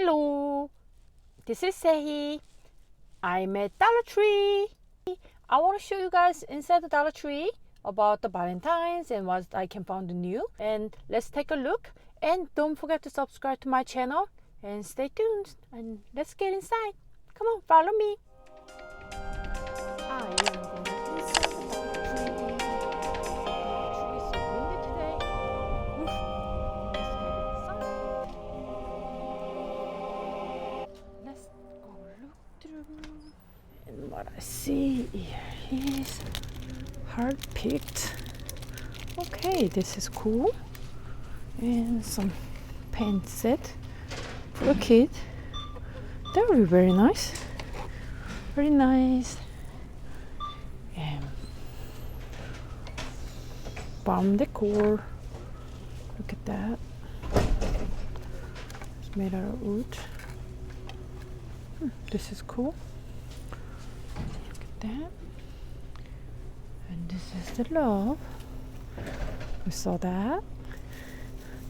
Hello, this is Sayhee. I'm at Dollar Tree. I want to show you guys inside the Dollar Tree about the Valentines and what I can find new. And let's take a look. And don't forget to subscribe to my channel and stay tuned. And let's get inside. Come on, follow me. I am going inside the Dollar Tree. The tree is so windy today. Oof. Let's get inside. Let's go look through. And what I see here is hard picked. Okay, this is cool. And some pen set for a kid. That would be very nice. Very nice. And Valentines Decor. Look at that. It's made out of wood. This is cool. Look at that. And this is the love. We saw that.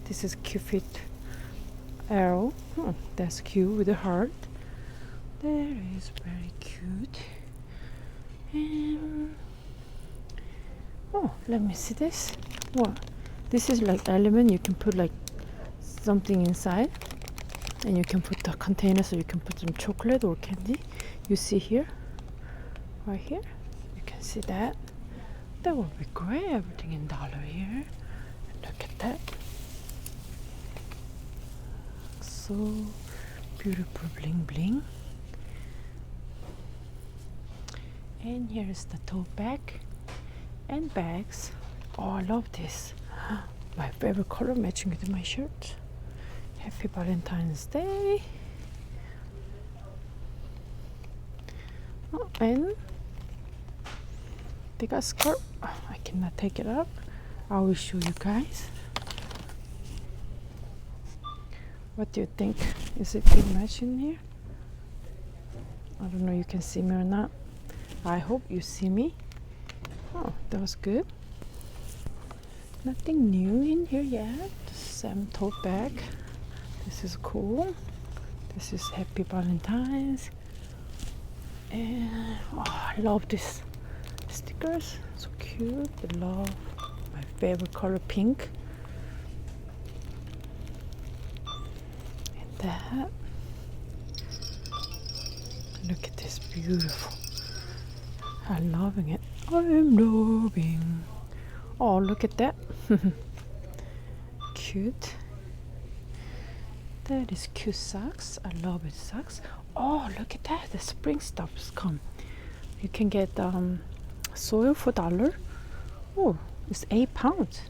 This is Cupid arrow. That's cute with a heart. That is very cute. And oh, let me see this. What? This is like element. You can put like something inside, and you can put the container so you can put some chocolate or candy. You see here, right here. You can see that. That would be great. Everything in dollar here. Look at that. So beautiful bling bling. And here is the tote bag and bags. Oh, I love this. My favorite color matching with my shirt. Happy Valentine's Day. Oh, and they got skirt. Oh, I cannot take it up. I will show you guys. What do you think? Is it good matching here? I don't know, you can see me or not. I hope you see me. Oh, that was good. Nothing new in here yet. The same tote bag. This is cool. This is Happy Valentine's. And oh, I love this stickers. So cute. I love my favorite color, pink. And that. Look at this, beautiful. I'm loving it. I'm loving. Oh, look at that. Cute. That is cute socks. I love it, socks. Oh, look at that. The spring stuff's come. You can get soil for $1. Oh, it's 8 pounds.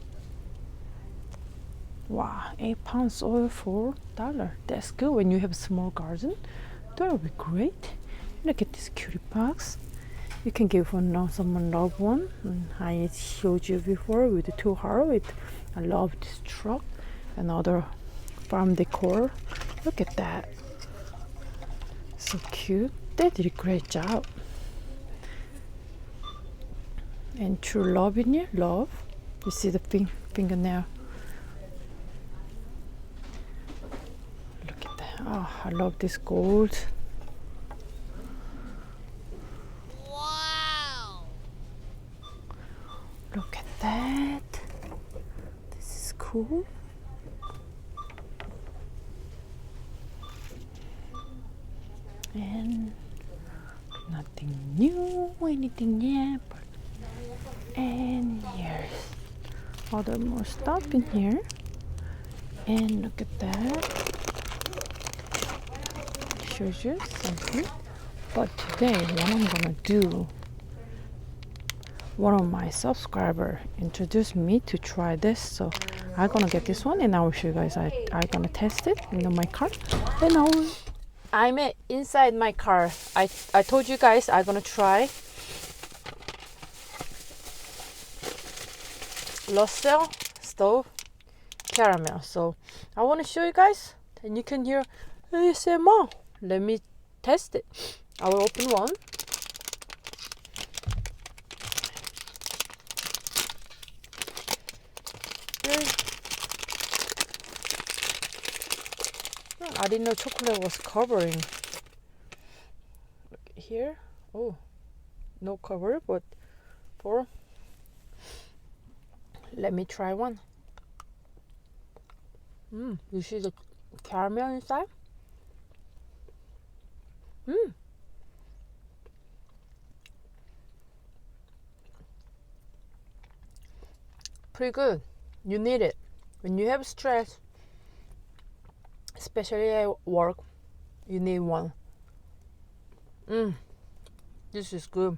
Wow, 8 pounds soil for $1. That's good when you have a small garden. That would be great. Look at this cutie box. You can give someone loved one. I showed you before with the 2 hearts. I love this truck. Another farm decor. Look at that. So cute. They did a great job. And true love in here. Love. You see the fingernail. Look at that. Oh, I love this gold. Look at that. This is cool. And nothing new, anything yet. And here's other more stuff in here. And look at that. Shows you something. But today, what I'm gonna do, one of my subscribers introduced me to try this, so I'm gonna get this one and I will show you guys. I'm gonna test it in my car. Then I'm inside my car. I told you guys I'm gonna try Russell stove caramel. So I want to show you guys, and you can hear ASMR. Let me test it. I will open one. I didn't know chocolate was covering. Look here. Oh, no cover, but for. Let me try one. You see the caramel inside? Pretty good. You need it. When you have stress, especially at work, you need one. This is good.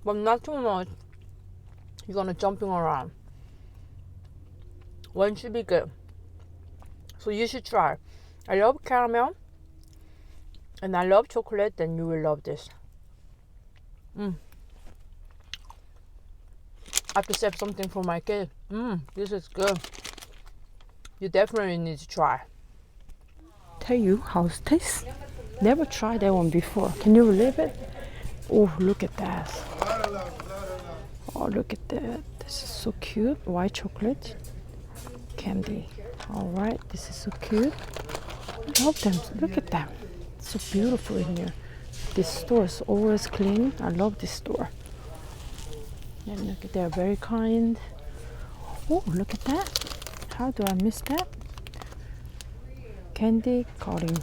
But not too much. You're gonna jumping around. One should be good. So you should try. I love caramel and I love chocolate, then you will love this. I have to save something for my kid. This is good. You definitely need to try. Tell you how it tastes. Never tried that one before. Can you believe it? Oh, look at that. Oh, look at that. This is so cute. White chocolate candy. All right, this is so cute. I love them. Look at them. It's so beautiful in here. This store is always clean. I love this store. And look at, they're very kind. Oh, look at that. How do I miss that? Candy cutting.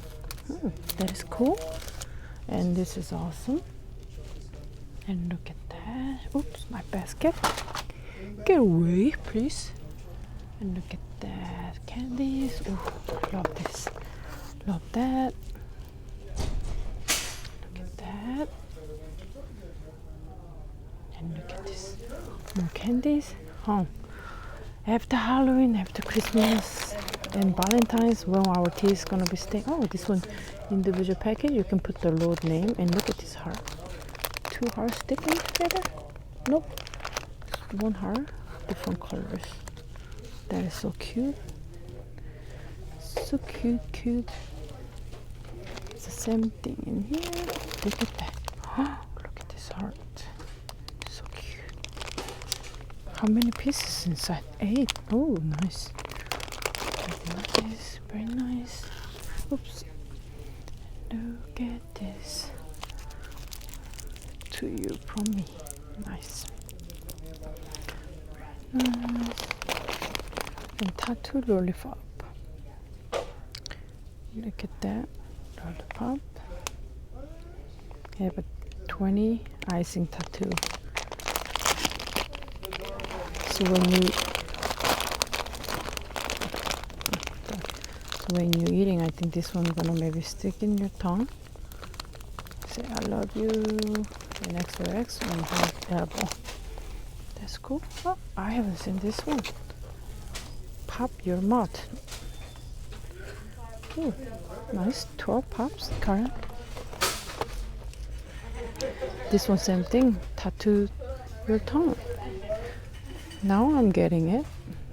That is cool. And this is awesome. And look at that. Oops, my basket. Get away, please. And look at that. Candies. Oh, I love this. Love that. Look at that. And look at this. More candies. After Halloween, after Christmas, and Valentine's, when our tea is gonna be staying. Oh, this one, individual package. You can put the Lord name, and look at this heart. 2 hearts sticking together. Nope, just 1 heart, different colors. That is so cute. So cute. It's the same thing in here. Look at that. Look at this heart. So cute. How many pieces inside? 8. Oh, nice. Look at this. Very nice. Oops. Look at this. To you from me. Nice. Nice. And tattoo lollipop. Look at that. Lollipop. I have a 20 icing tattoo. So when you're eating, I think this one's gonna maybe stick in your tongue. Say I love you. And extra X on the elbow. That's cool. Oh, I haven't seen this one. Pop your mouth. Ooh, nice. 12 pops. Current. This one, same thing. Tattoo your tongue. Now I'm getting it.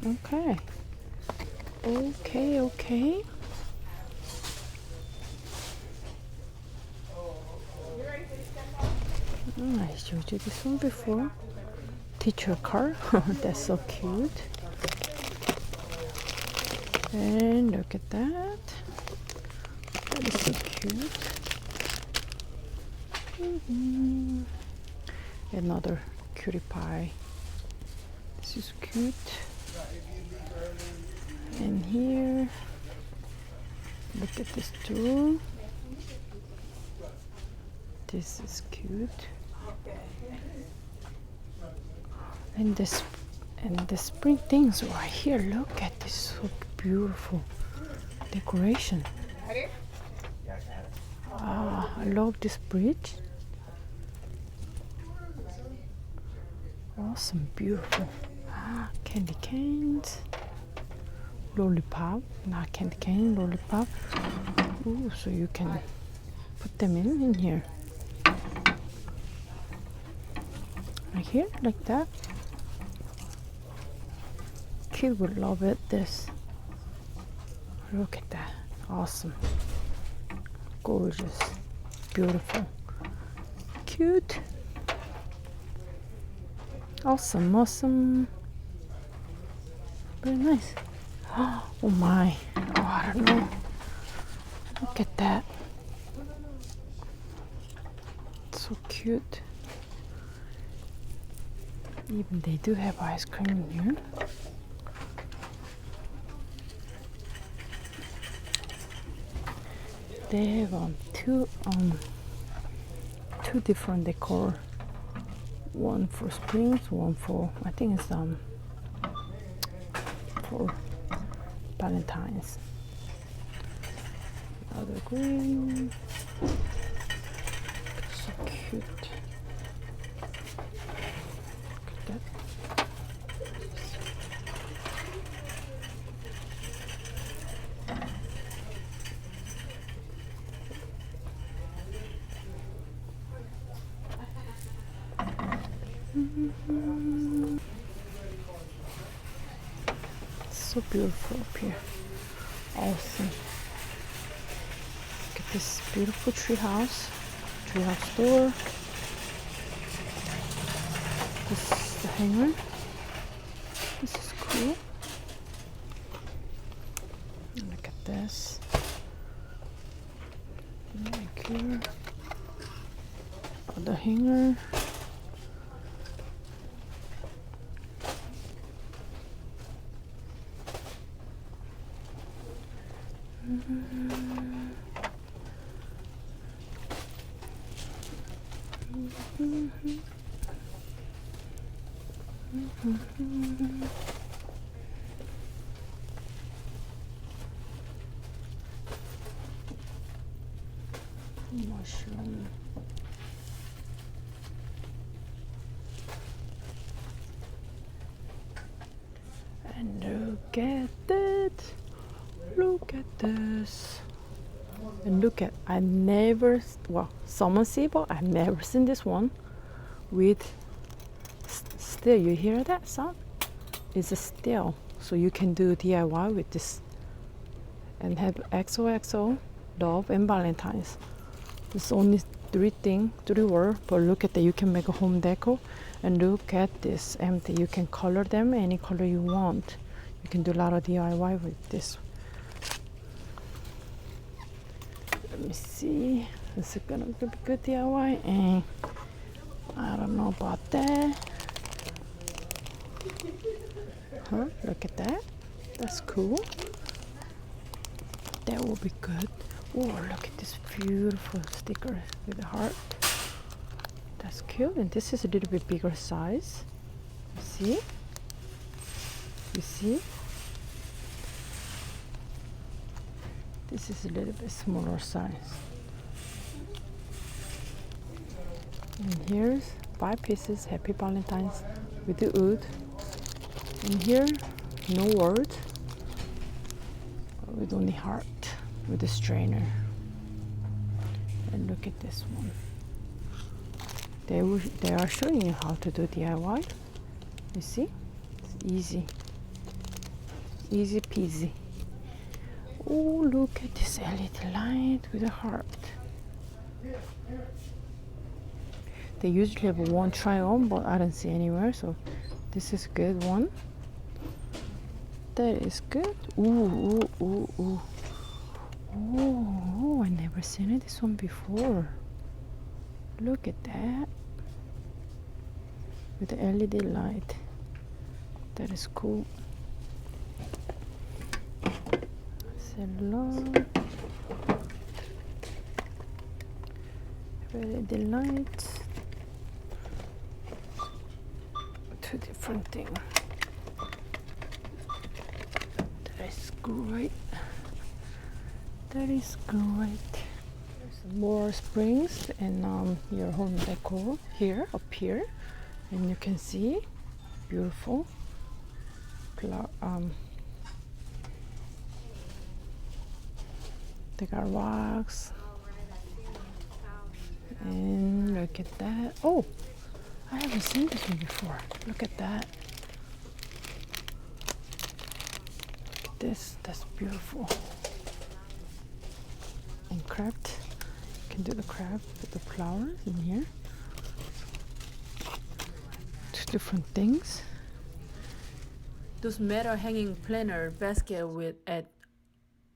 Okay. I showed you this one before. Teacher car. That's so cute. And look at that. That is so cute. Another cutie pie. This is cute. And here, look at this too. This is cute. And the spring things right here. Look at this, so beautiful decoration. I love this bridge. Awesome, beautiful. Candy canes, lollipop, not candy cane, lollipop. Ooh, so you can put them in here. Right here, like that. Kid would love it. This. Look at that. Awesome. Gorgeous. Beautiful. Cute. Awesome. Very nice. Oh my. Oh, I don't at that. So cute. Even they do have ice cream in here. They have two different decor. One for springs, one for, I think it's for Valentines. Other green. So cute. Look at that. So beautiful up here. Awesome. Look at this beautiful treehouse door. This is the hanger. This is cool. Look at this. Like here. The hanger. Mushroom. And look at that. Look at this. And look at, someone see, but I've never seen this one with still. You hear that sound? It's a still. So you can do DIY with this and have XOXO, Love, and Valentine's. It's only three words, but look at that. You can make a home decor. And look at this empty. You can color them any color you want. You can do a lot of DIY with this. Let me see. Is it gonna be good DIY? And I don't know about that. Huh? Look at that. That's cool. That will be good. Oh, look at this beautiful sticker with a heart. That's cute. And this is a little bit bigger size. You see? You see? This is a little bit smaller size. And here's 5 pieces, Happy Valentine's with the wood. And here, no words, with only heart, with the strainer. And look at this one. They are showing you how to do DIY. You see? It's easy. Easy peasy. Oh, look at this LED light with a heart. They usually have one try on, but I don't see anywhere, so this is a good one. That is good. Ooh, ooh, ooh, ooh. Oh, I never seen this one before. Look at that. With the LED light. That is cool. LED light. 2 different things. That is great. That is great. There's more springs and your home decor here, up here, and you can see beautiful they got rocks. And look at that. Oh, I haven't seen this one before. Look at that. Look at this. That's beautiful. And craft. You can do the craft with the flowers in here. 2 different things. Those metal hanging planner basket with at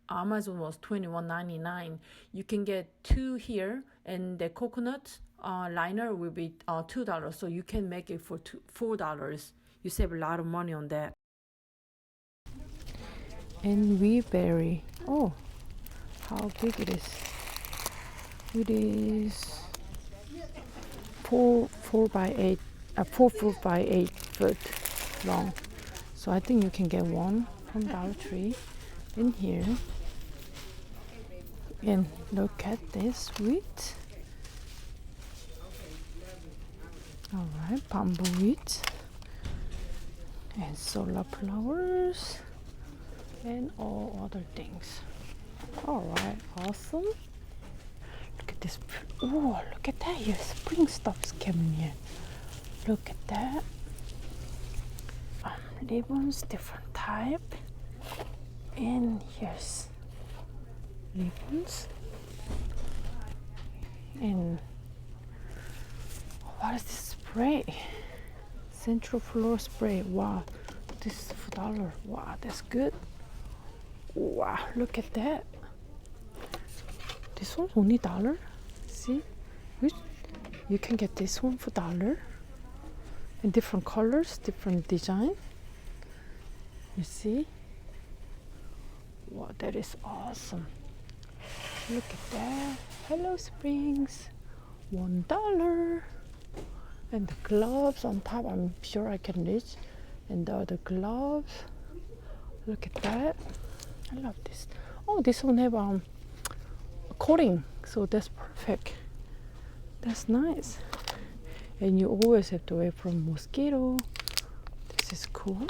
Amazon was $21.99. You can get 2 here, and the coconut liner will be $2. So you can make it for $4. You save a lot of money on that. And weberry. Oh, how big it is! It is 4 foot by 8 foot long. So I think you can get one from Dollar Tree in here. And look at this wheat. All right, bamboo wheat and solar flowers and all other things. All right, awesome. Look at this. Oh, look at that. Here, spring stuff's coming here. Look at that. Ribbons, different type. And here's ribbons. And what is this spray? Central floor spray. Wow, this is $4. Wow, that's good. Wow, look at that. This one's only $1. See, you can get this one for $1. In different colors, different design. You see? Wow, that is awesome. Look at that. Hello Springs. $1. And the gloves on top, I'm sure I can reach. And the other gloves. Look at that. I love this. Oh, this one have coating, so that's perfect. That's nice. And you always have to wait from mosquito. This is cool.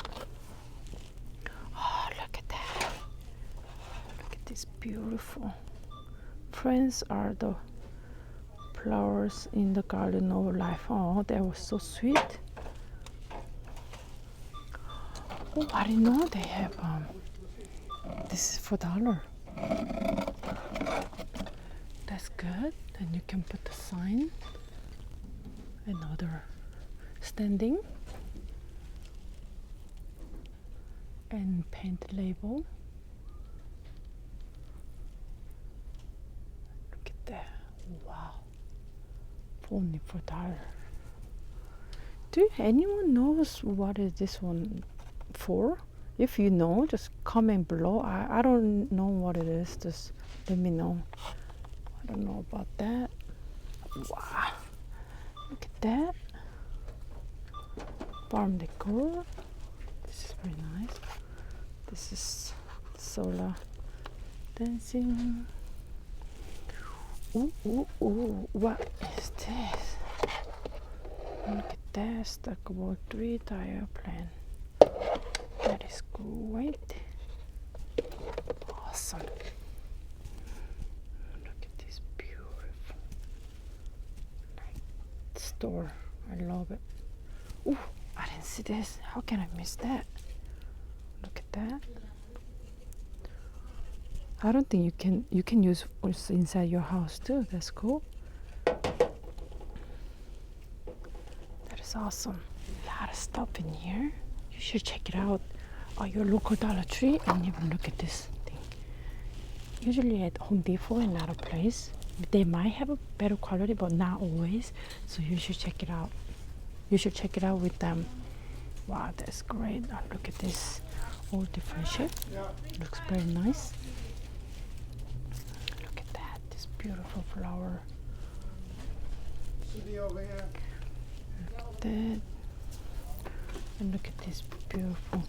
Oh, look at that. Look at this beautiful. Friends are the flowers in the garden of life. Oh, that was so sweet. Oh, I didn't know they have this is for $1. That's good. And you can put the sign, another standing, and paint label. Look at that. Wow. Only for $1. Do anyone knows what is this one for? If you know, just comment below. I don't know what it is. Just let me know. I don't know about that. Wow. Look at that. Farm decor. This is very nice. This is solar dancing. Ooh, ooh, ooh. What is this? Look at that. Stackable 3-tire plan. That is great. Awesome. Look at this beautiful store. I love it. Ooh, I didn't see this. How can I miss that? Look at that. I don't think you can use also inside your house too. That's cool. That is awesome. A lot of stuff in here. You should check it out. Your local Dollar Tree, and even look at this thing. Usually at Home Depot and other place, they might have a better quality, but not always. So you should check it out. You should check it out with them. Wow, that's great. Look at this, all different shape. Looks very nice. Look at that, this beautiful flower. Look at that. And look at these beautiful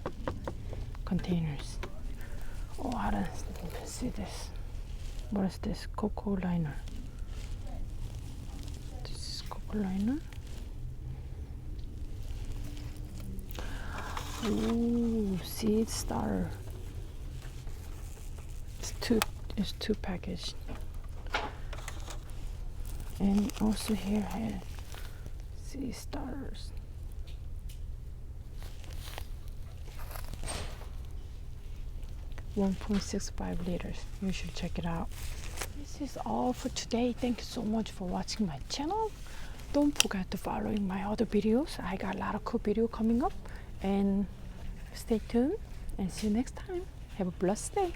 containers. Oh, I don't even see this. What is this? Cocoa liner. This is cocoa liner. Ooh, seed starter. It's two packaged. And also here had seed starters. 1.65 liters. You should check it out. This is all for today. Thank you so much for watching my channel. Don't forget to follow my other videos. I got a lot of cool video coming up, and stay tuned and see you next time. Have a blessed day.